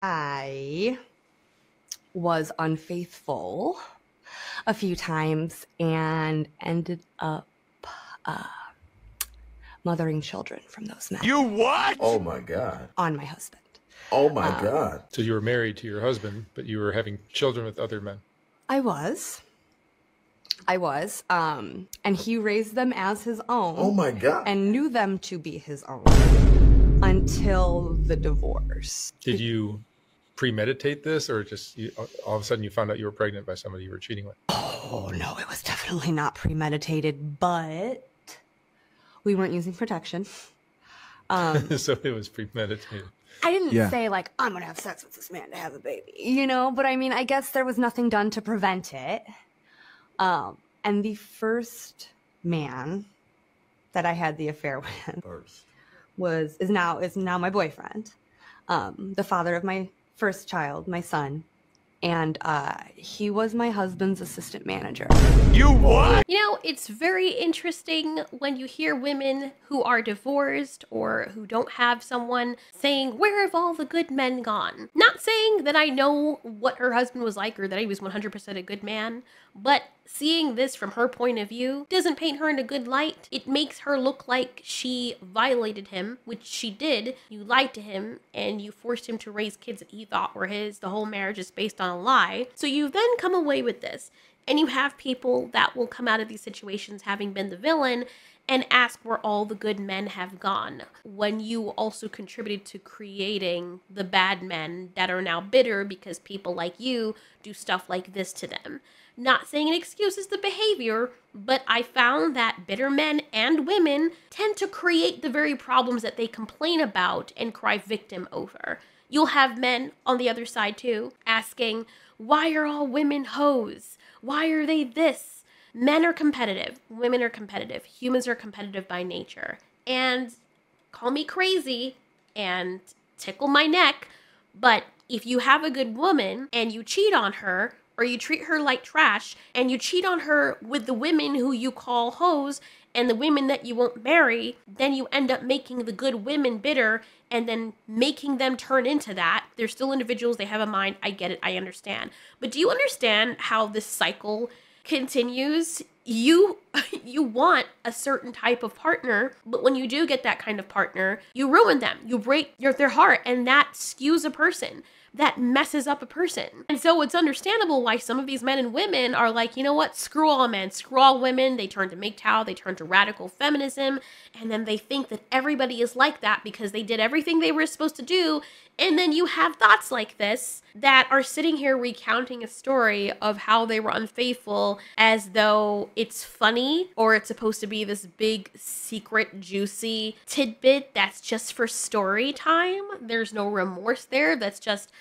I was unfaithful a few times and ended up mothering children from those men. You what? Oh my God. On my husband. Oh my God. So you were married to your husband, but you were having children with other men. I was. And he raised them as his own. Oh my God. And knew them to be his own until the divorce. Did you premeditate this, or just all of a sudden you found out you were pregnant by somebody you were cheating with? Oh, no, it was definitely not premeditated, but we weren't using protection. So it was premeditated. I didn't say, like, I'm going to have sex with this man to have a baby, you know? But I mean, I guess there was nothing done to prevent it. And the first man that I had the affair with is now my boyfriend, the father of my first child, my son. And he was my husband's assistant manager. You what? You know, it's very interesting when you hear women who are divorced or who don't have someone saying, where have all the good men gone? Not saying that I know what her husband was like or that he was 100% a good man, but seeing this from her point of view doesn't paint her in a good light. It makes her look like she violated him, which she did. You lied to him and you forced him to raise kids that he thought were his. The whole marriage is based on a lie. So you then come away with this, and you have people that will come out of these situations having been the villain and ask where all the good men have gone, when you also contributed to creating the bad men that are now bitter because people like you do stuff like this to them. Not saying it excuses the behavior, but I found that bitter men and women tend to create the very problems that they complain about and cry victim over. You'll have men on the other side too, asking, why are all women hoes? Why are they this? Men are competitive, women are competitive, humans are competitive by nature. And call me crazy and tickle my neck, but if you have a good woman and you cheat on her, or you treat her like trash, and you cheat on her with the women who you call hoes and the women that you won't marry, then you end up making the good women bitter and then making them turn into that. They're still individuals, they have a mind, I get it, I understand. But do you understand how this cycle continues? You want a certain type of partner, but when you do get that kind of partner, you ruin them. You break their heart, and that skews a person. That messes up a person. And so it's understandable why some of these men and women are like, you know what, screw all men, screw all women. They turn to MGTOW, they turn to radical feminism, and then they think that everybody is like that because they did everything they were supposed to do. And then you have thoughts like this that are sitting here recounting a story of how they were unfaithful as though it's funny or it's supposed to be this big, secret, juicy tidbit that's just for story time. There's no remorse there. That's just,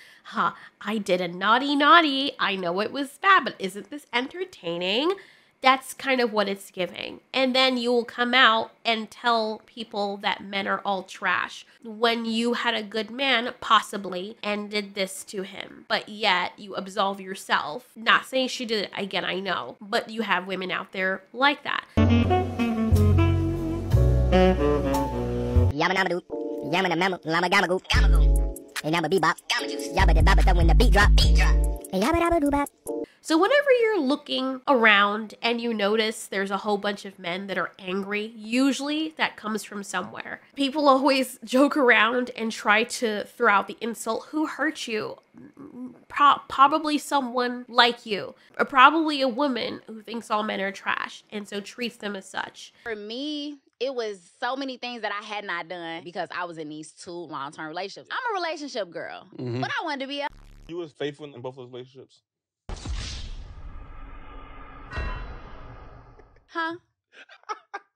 I did a naughty. I know it was bad, but isn't this entertaining? That's kind of what it's giving. And then you'll come out and tell people that men are all trash when you had a good man, possibly, and did this to him. But yet you absolve yourself. Not saying she did it, again, I know. But you have women out there like that. Yabba dabba doo, yamma da mamma, llama gamma goo, and yabba bebop, yabba da babba da when the beat drop, and yabba dabba doo bop. So whenever you're looking around and you notice there's a whole bunch of men that are angry, usually that comes from somewhere. People always joke around and try to throw out the insult, who hurt you? Probably someone like you, or probably a woman who thinks all men are trash and so treats them as such. For me, it was so many things that I had not done because I was in these 2 long-term relationships. I'm a relationship girl, but I wanted to be a... You was faithful in both those relationships? Huh?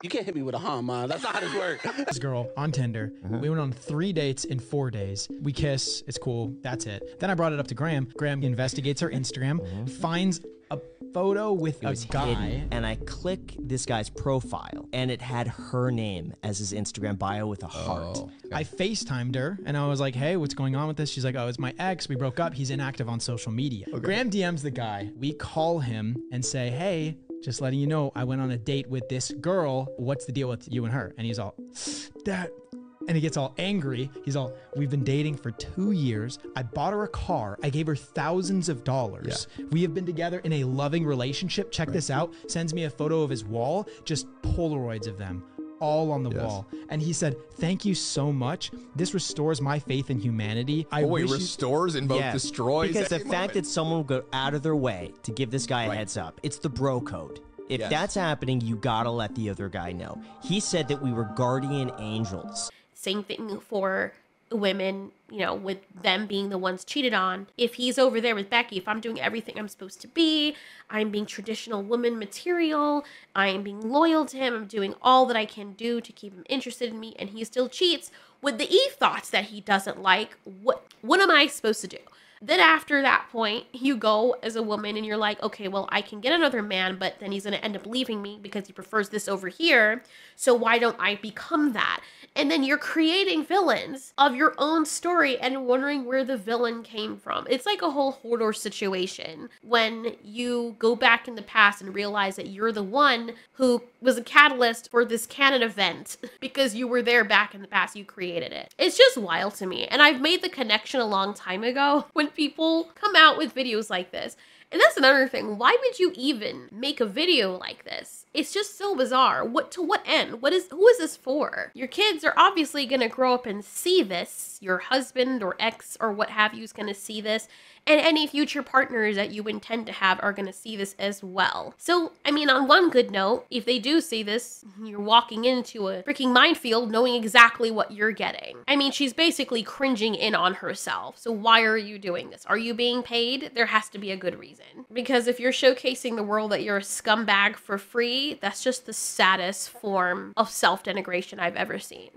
You can't hit me with a man. That's not how this works. This girl on Tinder. We went on 3 dates in 4 days. We kiss. It's cool. That's it. Then I brought it up to Graham. Graham investigates her Instagram, finds a photo with a guy. Hidden, and I click this guy's profile, and it had her name as his Instagram bio with a heart. Okay. I FaceTimed her, and I was like, hey, what's going on with this? She's like, oh, it's my ex. We broke up. He's inactive on social media. Okay. Graham DMs the guy. We call him and say, hey, just letting you know, I went on a date with this girl. What's the deal with you and her? And he's all, that And he gets all angry. He's all, we've been dating for 2 years. I bought her a car. I gave her thousands of dollars. Yeah. We have been together in a loving relationship. Check this out. Sends me a photo of his wall, just Polaroids of them, all on the wall. And he said, thank you so much. This restores my faith in humanity. Restores and both destroys. Because the fact that someone will go out of their way to give this guy a heads up, it's the bro code. If that's happening, you gotta let the other guy know. He said that we were guardian angels. Same thing for women, you know, with them being the ones cheated on. If he's over there with Becky, if I'm doing everything I'm supposed to be, I'm being traditional woman material, I am being loyal to him, I'm doing all that I can do to keep him interested in me, and he still cheats with the Eve thoughts that he doesn't like, what am I supposed to do? Then after that point, you go as a woman and you're like, okay, well, I can get another man, but then he's going to end up leaving me because he prefers this over here. So why don't I become that? And then you're creating villains of your own story and wondering where the villain came from. It's like a whole Hodor situation when you go back in the past and realize that you're the one who was a catalyst for this canon event because you were there back in the past. You created it. It's just wild to me. And I've made the connection a long time ago when people come out with videos like this. And that's another thing. Why would you even make a video like this? It's just so bizarre. To what end? Who is this for? Your kids are obviously going to grow up and see this. Your husband or ex or what have you is going to see this. And any future partners that you intend to have are going to see this as well. So, I mean, on one good note, if they do see this, you're walking into a freaking minefield knowing exactly what you're getting. I mean, she's basically cringing in on herself. So why are you doing this? Are you being paid? There has to be a good reason. Because if you're showcasing the world that you're a scumbag for free, that's just the saddest form of self-denigration I've ever seen.